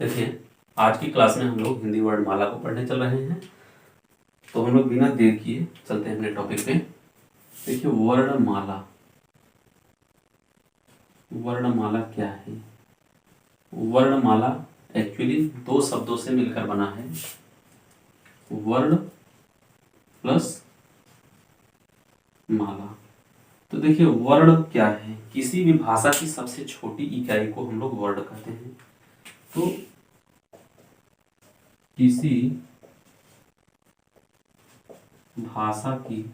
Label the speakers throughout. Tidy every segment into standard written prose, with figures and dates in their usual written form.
Speaker 1: देखिए, आज की क्लास में हम लोग हिंदी वर्णमाला को पढ़ने चल रहे हैं। तो हम लोग बिना देर किए चलते हैं अपने टॉपिक पे। देखिए, वर्णमाला, वर्णमाला क्या है? वर्णमाला एक्चुअली दो शब्दों से मिलकर बना है, वर्ण प्लस माला। तो देखिए, वर्ण क्या है? किसी भी भाषा की सबसे छोटी इकाई को हम लोग वर्ण कहते हैं। तो किसी भाषा की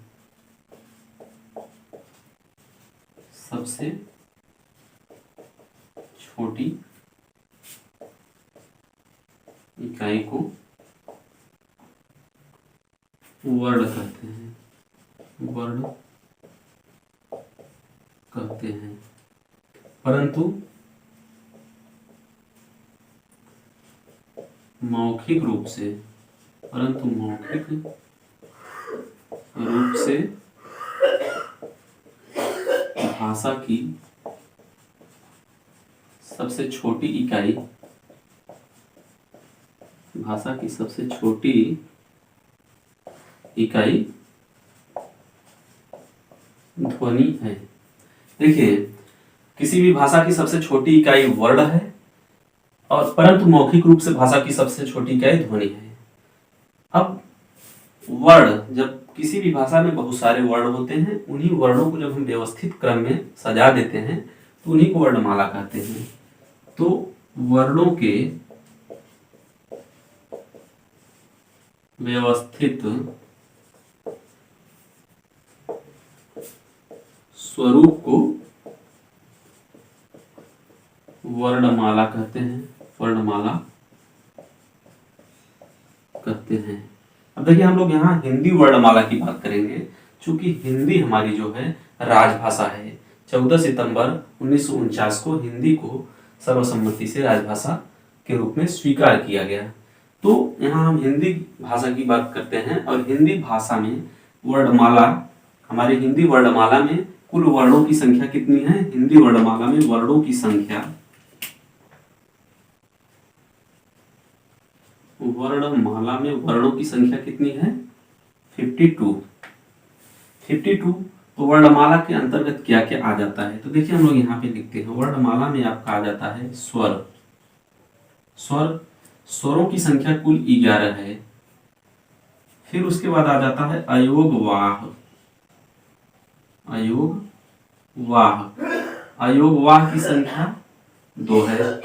Speaker 1: सबसे छोटी इकाई को वर्ण कहते हैं, वर्ण कहते हैं। परंतु मौखिक रूप से भाषा की सबसे छोटी इकाई, भाषा की सबसे छोटी इकाई ध्वनि है। देखिए, किसी भी भाषा की सबसे छोटी इकाई वर्ण है और परंतु मौखिक रूप से भाषा की सबसे छोटी इकाई ध्वनि है। अब वर्ण, जब किसी भी भाषा में बहुत सारे वर्ण होते हैं, उन्हीं वर्णों को जब हम व्यवस्थित क्रम में सजा देते हैं तो उन्हीं को वर्णमाला कहते हैं। तो वर्णों के व्यवस्थित स्वरूप को वर्णमाला कहते हैं, वर्णमाला कहते हैं। अब देखिए, हम लोग यहाँ हिंदी वर्णमाला की बात करेंगे, क्योंकि हिंदी हमारी जो है राजभाषा है। 14 सितंबर 1949 को हिंदी को सर्वसम्मति से राजभाषा के रूप में स्वीकार किया गया। तो यहाँ हम हिंदी भाषा की बात करते हैं और हिंदी भाषा में वर्णमाला, हमारी हिंदी वर्णमाला में कुल वर्णों की संख्या कितनी है? हिंदी वर्णमाला में वर्णों की संख्या, वर्णमाला में वर्णों की संख्या कितनी है? 52। तो वर्णमाला के अंतर्गत क्या क्या आ जाता है? तो देखिए, हम लोग यहाँ पे लिखते हैं, वर्णमाला में आपका आ जाता है स्वर। स्वरों की संख्या कुल 11 है। फिर उसके बाद आ जाता है अयोगवाह। अयोगवाह की संख्या 2 है।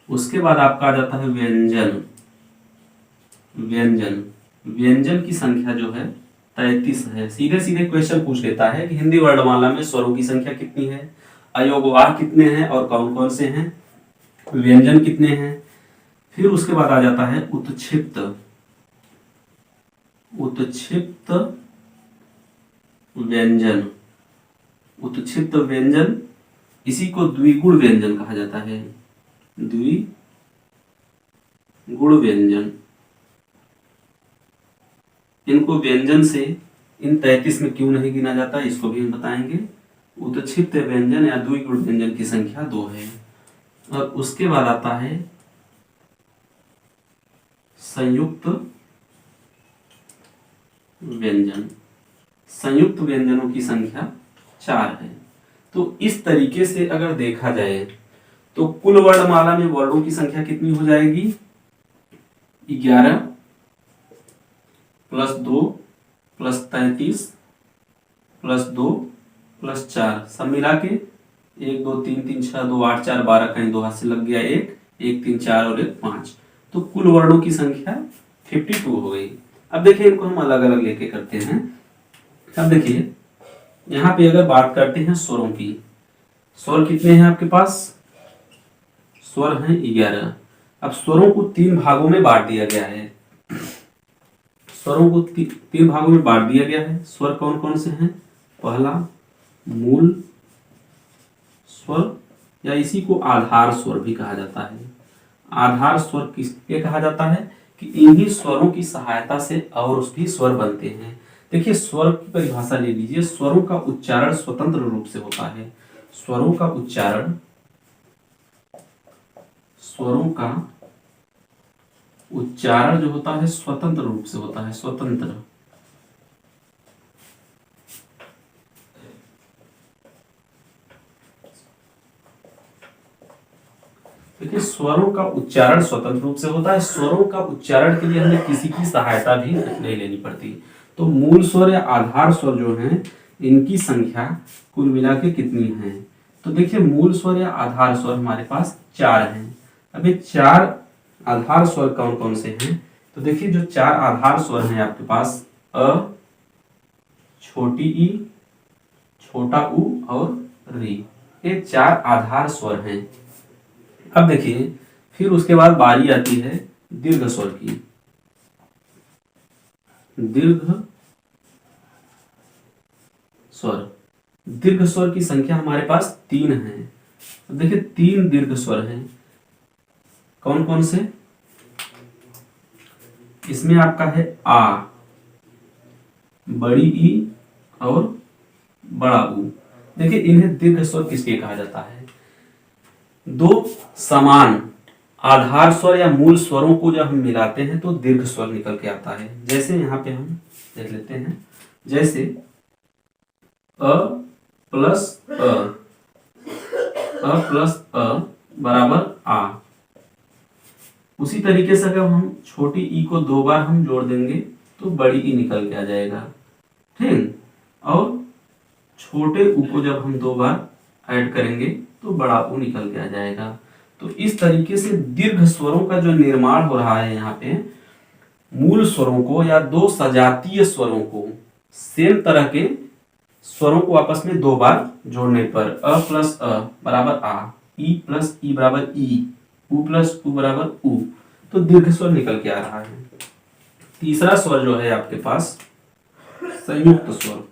Speaker 1: उसके बाद आपका आ जाता है व्यंजन की संख्या जो है 33 है। सीधे सीधे क्वेश्चन पूछ लेता है कि हिंदी वर्णमाला में स्वरों की संख्या कितनी है, अयोगवाह कितने हैं और कौन कौन से हैं, व्यंजन कितने हैं। फिर उसके बाद आ जाता है उत्क्षिप्त व्यंजन, इसी को द्विगुण व्यंजन कहा जाता है, द्विगुण व्यंजन। इनको व्यंजन से इन 33 में क्यों नहीं गिना जाता, इसको भी हम बताएंगे। उत्क्षिप्त व्यंजन या द्विगुण व्यंजन की संख्या 2 है। और उसके बाद आता है संयुक्त व्यंजनों की संख्या 4 है। तो इस तरीके से अगर देखा जाए तो कुल वर्णमाला में वर्णों की संख्या कितनी हो जाएगी? 11 प्लस 2 प्लस 33 प्लस 2 प्लस 4, सब मिला के 1 2 3 3 6 2 8 4 12, कहीं 2 हाथ से लग गया 1 1 3 4 और 1 5। तो कुल वर्णों की संख्या 52 हो गई। अब देखिए, इनको हम अलग अलग लेके करते हैं। अब देखिए, यहाँ पे अगर बात करते हैं स्वरों की, स्वर कितने हैं आपके पास? स्वर हैं 11। अब स्वरों को 3 भागों में बांट दिया गया है। स्वरों को 3 भागों में बांट दिया गया है। स्वर कौन कौन से हैं? पहला मूल स्वर, या इसी को आधार स्वर भी कहा जाता है। आधार स्वर किसके कहा जाता है? कि इन्हीं स्वरों की सहायता से और भी स्वर बनते हैं। देखिए, स्वर की परिभाषा ले लीजिए। स्वरों का उच्चारण स्वतंत्र रूप से होता है। स्वरों का उच्चारण स्वरों का उच्चारण जो होता है स्वतंत्र रूप से होता है, स्वतंत्र। देखिए स्वरों का उच्चारण स्वतंत्र रूप से होता है। स्वरों का उच्चारण के लिए हमें किसी की सहायता भी नहीं लेनी पड़ती। तो मूल स्वर या आधार स्वर जो हैं इनकी संख्या कुल मिला के कितनी है? तो देखिए मूल स्वर या आधार स्वर हमारे पास 4 हैं। अब ये 4 आधार स्वर कौन कौन से हैं? तो देखिए जो 4 आधार स्वर हैं आपके पास अ, छोटी ई, छोटा उ और री, ये 4 आधार स्वर हैं। अब देखिए फिर उसके बाद बारी आती है दीर्घ स्वर की। दीर्घ स्वर, दीर्घ स्वर की संख्या हमारे पास 3 है। अब देखिए 3 दीर्घ स्वर हैं। कौन कौन से? इसमें आपका है आ, बड़ी ई और बड़ा ऊ। देखिए इन्हें दीर्घ स्वर किसके कहा जाता है? दो समान आधार स्वर या मूल स्वरों को जब हम मिलाते हैं तो दीर्घ स्वर निकल के आता है। जैसे यहाँ पे हम देख लेते हैं, जैसे अ प्लस अ, अ प्लस अ बराबर आ। उसी तरीके से अगर हम छोटी ई को 2 बार हम जोड़ देंगे तो बड़ी ई निकल के आ जाएगा, ठीक। और छोटे ऊ को जब हम 2 बार ऐड करेंगे तो बड़ा ऊ निकल के आ जाएगा। तो इस तरीके से दीर्घ स्वरों का जो निर्माण हो रहा है यहाँ पे, मूल स्वरों को या 2 सजातीय स्वरों को, सेम तरह के स्वरों को आपस में 2 बार जोड़ने पर अ प्लस अ बराबर आ, ई प्लस ई बराबर ई, उ प्लस उ बराबर उ, तो दीर्घ स्वर निकल के आ रहा है। तीसरा स्वर जो है आपके पास संयुक्त स्वर।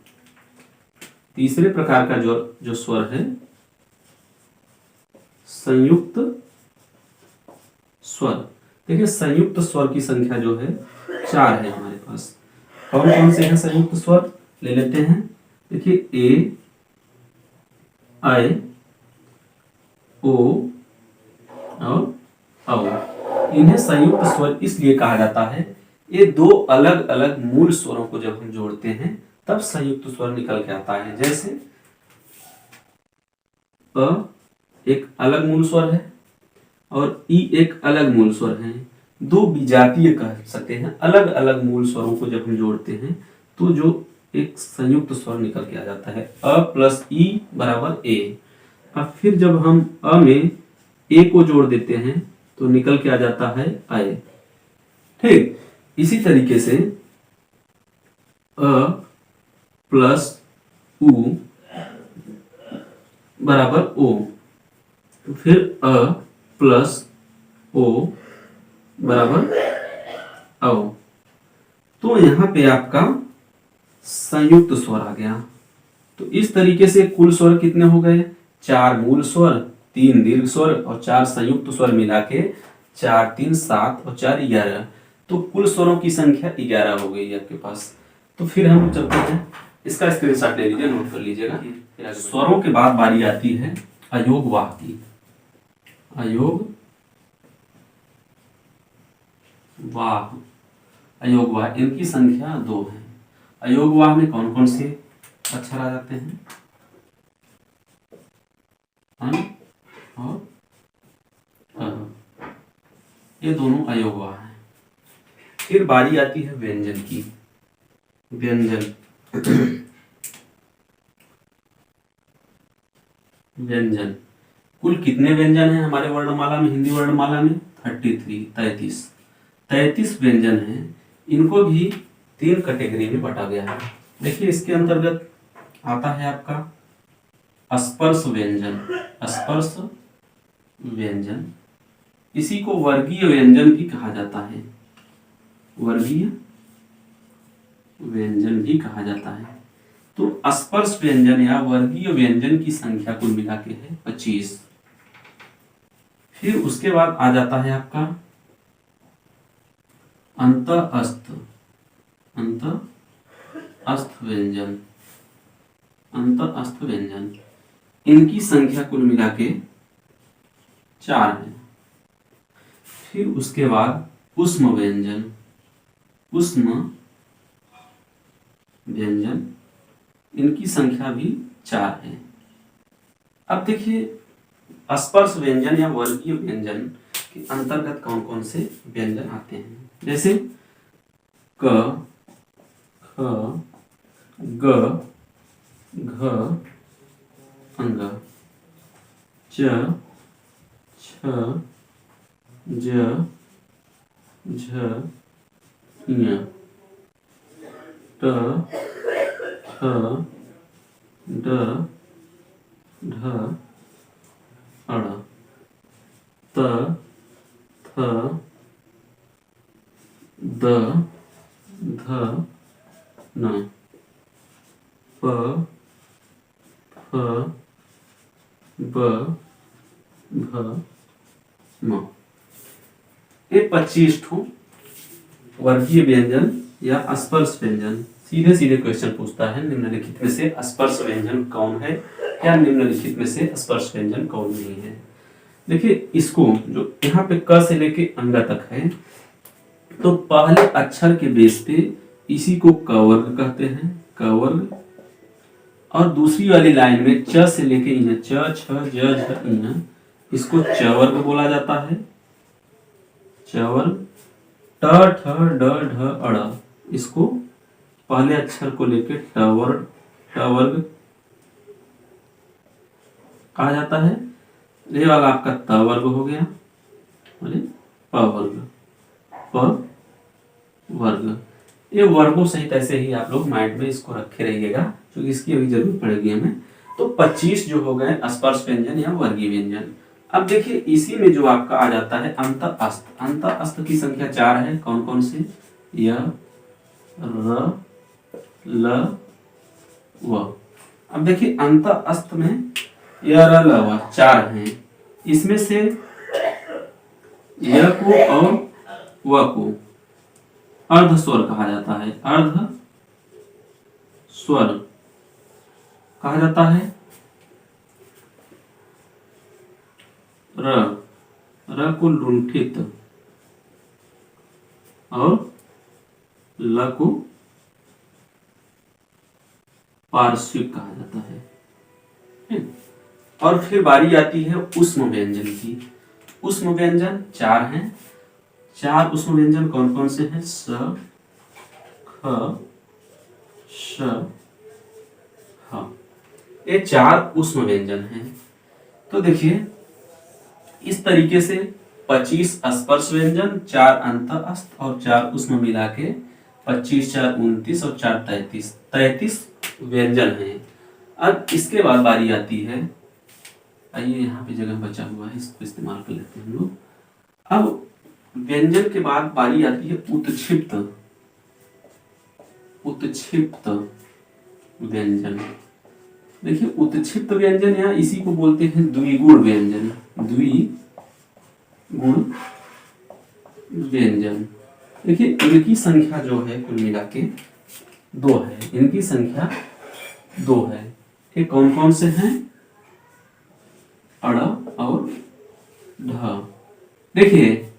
Speaker 1: तीसरे प्रकार का जो स्वर है संयुक्त स्वर। देखिए संयुक्त स्वर की संख्या जो है 4 है हमारे पास। कौन कौन से हैं संयुक्त स्वर? ले लेते हैं। देखिए ए, ऐ, ओ और औ। इन्हें संयुक्त स्वर इसलिए कहा जाता है, ये 2 अलग अलग मूल स्वरों को जब हम जोड़ते हैं तब संयुक्त स्वर निकल के आता है। जैसे अ एक अलग मूल स्वर है और ई एक अलग मूल स्वर है। 2 विजातीय कह सकते हैं, अलग अलग मूल स्वरों को जब हम जोड़ते हैं तो जो एक संयुक्त स्वर निकल के आ जाता है, अ प्लस ई बराबर ए। अब फिर जब हम अ में ए को जोड़ देते हैं तो निकल के आ जाता है आय, ठीक। इसी तरीके से अ प्लस उ बराबर ओ, तो फिर अ प्लस ओ बराबर औ। तो यहाँ पे आपका संयुक्त स्वर आ गया। तो इस तरीके से कुल स्वर कितने हो गए? 4 मूल स्वर, 3 दीर्घ स्वर और 4 संयुक्त स्वर मिला के 4 3 7 और 4 11। तो कुल स्वरों की संख्या 11 हो गई आपके पास। तो फिर हम चलते हैं, इसका स्क्रीनशॉट ले लीजिए, नोट कर लीजिएगा। स्वरों के बाद बारी आती है अयोग वाह की। अयोग वाह, अयोग वाह, इनकी संख्या 2 है। अयोग वाह में कौन कौन से अक्षर आ जाते हैं? अन और अ, ये दोनों अयोग वाह हैं। फिर बारी आती है व्यंजन की। व्यंजन व्यंजन, कुल कितने व्यंजन हैं हमारे वर्णमाला में, हिंदी वर्णमाला में? 33 33 व्यंजन हैं। इनको भी 3 कैटेगरी में बांटा गया है। देखिए इसके अंतर्गत आता है आपका स्पर्श व्यंजन। स्पर्श व्यंजन, इसी को वर्गीय व्यंजन भी कहा जाता है। वर्गीय व्यंजन भी कहा जाता है। तो स्पर्श व्यंजन या वर्गीय व्यंजन की संख्या कुल मिला के है 25। फिर उसके बाद आ जाता है आपका अंतःस्थ। अंतःस्थ व्यंजन, अंतःस्थ व्यंजन, इनकी संख्या कुल मिला के 4 है। फिर उसके बाद उष्म व्यंजन, उष्म व्यंजन, इनकी संख्या भी 4 है। अब देखिए स्पर्श व्यंजन या वर्गीय व्यंजन के अंतर्गत कौन कौन से व्यंजन आते हैं, जैसे क, ख, ग, घ, अंग, च, छ, ज, झ, ञ, ट, ठ, ड, ढ, अड़, त, थ, द, ध, न, प, फ, ब, भ, म। ये 25 ठो वर्गीय व्यंजन या स्पर्श व्यंजन। सीधे सीधे क्वेश्चन पूछता है निम्नलिखित में से स्पर्श व्यंजन कौन है या निम्नलिखित में से स्पर्श व्यंजन कौन नहीं है। देखिए इसको जो यहाँ पे क से लेके अंग तक है, तो पहले अक्षर के बेस पे इसी को क वर्ग कहते हैं, क वर्ग। और दूसरी वाली लाइन में च से लेके इन, च, छ, ज, झ, इन, इसको च वर्ग बोला जाता है, च वर्ग। ट, ठ, ड, ढ, अड़, इसको पहले अक्षर को लेके ट वर्ग कहा जाता है। ये वाला आपका त वर्ग हो गया, प वर्ग, प वर्ग। ये वर्गों सहित ऐसे ही आप लोग माइंड में इसको रखे रहिएगा, क्योंकि इसकी अभी जरूरत पड़ेगी हमें। तो 25 जो हो गए स्पर्श व्यंजन या वर्गीय व्यंजन। अब देखिए इसी में जो आपका आ जाता है अंत अस्त। अंत अस्त की संख्या 4 है। कौन कौन से? य, र, ल, व। अब देखिए अंत अस्त में य, र, ल, व 4 हैं। इसमें से य को और व को अर्ध स्वर कहा जाता है, अर्ध स्वर कहा जाता है। र को लुंठित और ल को पार्श्विक कहा जाता है। और फिर बारी आती है उष्म व्यंजन की। उष्म व्यंजन 4 हैं। 4 उष्म व्यंजन कौन कौन से हैं? स, ख, श, ह। ये 4 उष्म व्यंजन हैं। तो देखिए इस तरीके से 25 स्पर्श व्यंजन, 4 अंत अस्त और 4 उष्म मिला के 25, 4, 29 और 4, 33 व्यंजन हैं। अब इसके बाद बारी आती है, आइए यहाँ पे जगह बचा हुआ है, इसको इस्तेमाल कर लेते हैं हम लोग। अब व्यंजन के बाद बारी आती है उत्क्षिप्त। उत्क्षिप्त व्यंजन। देखिए उत्क्षिप्त व्यंजन या इसी को बोलते हैं द्विगुण व्यंजन। द्विगुण व्यंजन। देखिए इनकी संख्या जो है कुल मिला के 2 है। इनकी संख्या 2 है। ये कौन कौन से हैं? अड़ और ढ। देखिए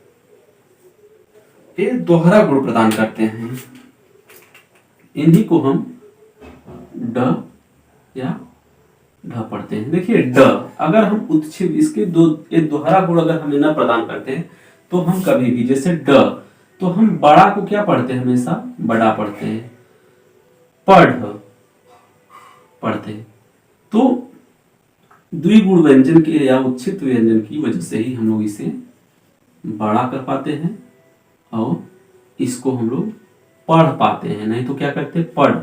Speaker 1: ये दोहरा गुण प्रदान करते हैं। इन्हीं को हम ड या ढ पढ़ते हैं। देखिए ड, अगर हम उत्क्षिप्त इसके दोहरा गुण अगर हमें न प्रदान करते हैं तो हम कभी भी, जैसे ड, तो हम बड़ा को क्या पढ़ते हैं? हमेशा बड़ा पढ़ते हैं। पढ़ पढ़ते हैं। तो द्विगुण व्यंजन के या उत्क्षिप्त व्यंजन की वजह से ही हम लोग इसे बड़ा कर पाते हैं और इसको हम लोग पढ़ पाते हैं, नहीं तो क्या करते? पढ़।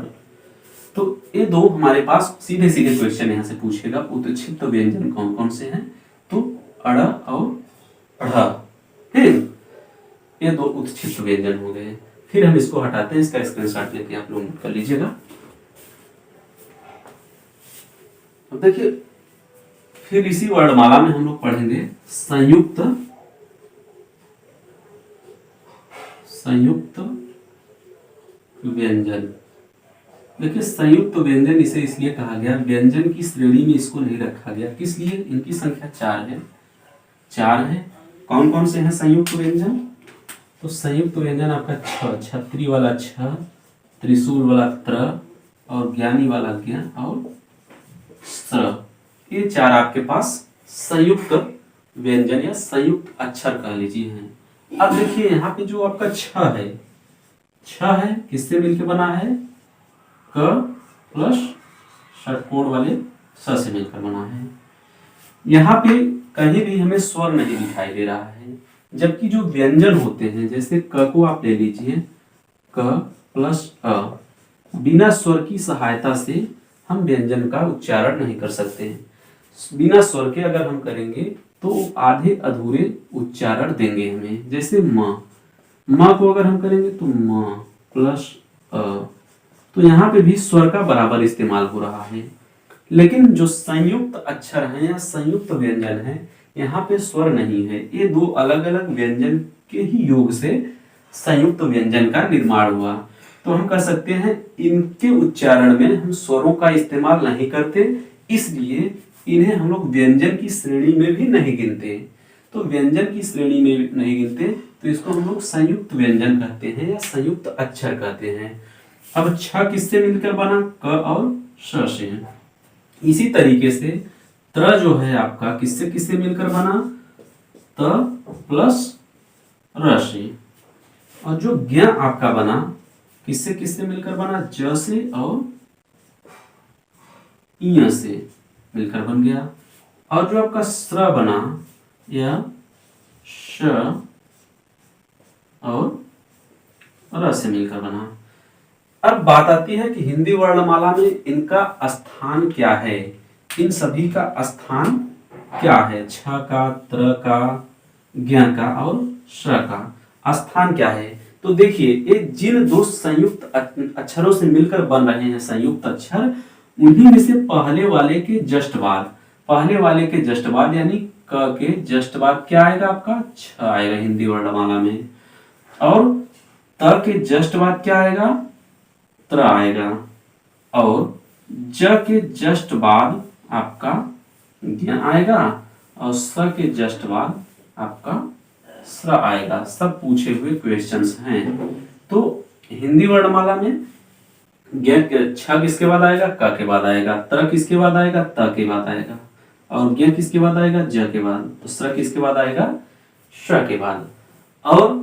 Speaker 1: तो ये दो हमारे पास सीधे सीधे क्वेश्चन यहां से पूछेगा, उत्क्षिप्त व्यंजन कौन कौन से हैं? तो अड़ और ढ़। फिर ये 2 उत्क्षिप्त व्यंजन हो गए। फिर हम इसको हटाते हैं, इसका स्क्रीनशॉट लेके आप लोग नोट कर लीजिएगा। अब देखिए फिर इसी वर्णमाला में हम लोग पढ़ेंगे संयुक्त व्यंजन। देखिए संयुक्त व्यंजन इसे इसलिए कहा गया, व्यंजन की श्रेणी में इसको नहीं रखा गया। किस लिए? इनकी संख्या 4 है। 4 है। कौन कौन से हैं संयुक्त व्यंजन? तो संयुक्त व्यंजन आपका छ, छतरी वाला छ, त्रिशूल वाला त्र और ज्ञानी वाला ज्ञ और स्र, ये चार आपके पास संयुक्त व्यंजन या संयुक्त अक्षर कह लीजिए हैं। अब देखिए यहाँ पे जो आपका छ है किससे मिलकर बना है? क प्लस षटकोण वाले स से मिलकर बना है। यहाँ पे कहीं भी हमें स्वर नहीं दिखाई दे रहा है, जबकि जो व्यंजन होते हैं जैसे क को आप ले लीजिए, क प्लस अ, बिना स्वर की सहायता से हम व्यंजन का उच्चारण नहीं कर सकते हैं। बिना स्वर के अगर हम करेंगे तो आधे अधूरे उच्चारण देंगे हमें। जैसे म को अगर हम करेंगे तो म प्लस अ, तो यहाँ पे भी स्वर का बराबर इस्तेमाल हो रहा है। लेकिन जो संयुक्त अक्षर हैं या संयुक्त व्यंजन हैं, यहाँ पे स्वर नहीं है। ये दो अलग अलग व्यंजन के ही योग से संयुक्त व्यंजन का निर्माण हुआ। तो हम कह सकते हैं इनके उच्चारण में हम स्वरों का इस्तेमाल नहीं करते, इसलिए इन्हें हम लोग व्यंजन की श्रेणी में भी नहीं गिनते। तो व्यंजन की श्रेणी में नहीं गिनते तो इसको हम लोग संयुक्त व्यंजन कहते हैं या संयुक्त अक्षर कहते हैं। अब छ किससे मिलकर बना? क और श से। इसी तरीके से त्र जो है आपका किससे किससे मिलकर बना? त प्लस र से। और जो ज्ञ आपका बना किससे किससे मिलकर बना? ज से और इ से मिलकर बन गया। और जो आपका स्र बना यह श और र से मिलकर बना। अब बात आती है कि हिंदी वर्णमाला में इनका स्थान क्या है? इन सभी का स्थान क्या है? छ का, त्र का, ज्ञ का और श्र का स्थान क्या है? तो देखिए ये जिन दो संयुक्त अक्षरों से मिलकर बन रहे हैं संयुक्त अक्षर, उन्हीं में से पहले वाले के जस्ट बाद यानी क के जस्ट बाद क्या आएगा? आपका छ आएगा हिंदी वर्णमाला में। और त के जस्ट बाद क्या आएगा? त्र आएगा। और ज के जस्ट बाद आपका ज्ञ आएगा और स के जस्ट बाद आपका स्र आएगा। सब पूछे हुए क्वेश्चंस हैं। तो हिंदी वर्णमाला में छ किसके बाद आएगा? क के बाद आएगा। त्र किसके बाद आएगा? त के बाद आएगा। और ज्ञ किसके बाद आएगा? ज के बाद। तो स्र किसके बाद आएगा? श के बाद। और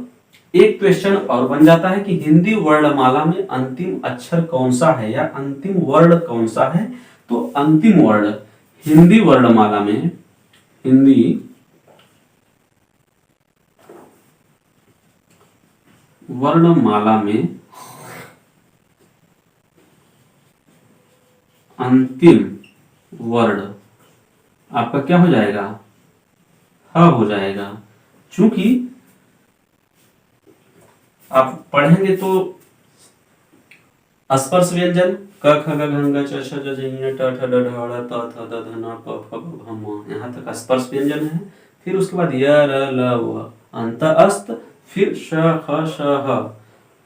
Speaker 1: एक क्वेश्चन और बन जाता है कि हिंदी वर्णमाला में अंतिम अक्षर कौन सा है या अंतिम वर्ण कौन सा है? तो अंतिम वर्ण हिंदी वर्णमाला में अंतिम वर्ण आपका क्या हो जाएगा? ह हो जाएगा। चूंकि आप पढ़ेंगे तो स्पर्श व्यंजन क ख ग घ ङ च छ ज झ ञ ट ठ ड ढ ढ़ त थ द ध न प फ ब भ म, यहाँ तक स्पर्श व्यंजन है। फिर उसके बाद य र ल व अंत अस्त, फिर श ख श ह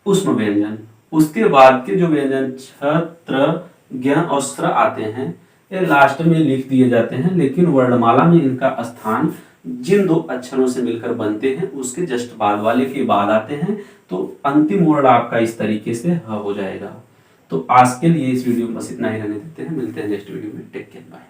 Speaker 1: उष्म व्यंजन। उसके बाद के जो व्यंजन छ त्र ज्ञ और स्र आते हैं ये लास्ट में लिख दिए जाते हैं, लेकिन वर्णमाला में इनका स्थान जिन दो अक्षरों से मिलकर बनते हैं उसके जस्ट बाद वाले के बाद आते हैं। तो अंतिम वर्ण आपका इस तरीके से ह हो जाएगा। तो आज के लिए इस वीडियो में बस इतना ही रहने देते हैं। मिलते हैं नेक्स्ट वीडियो में। Take care, bye.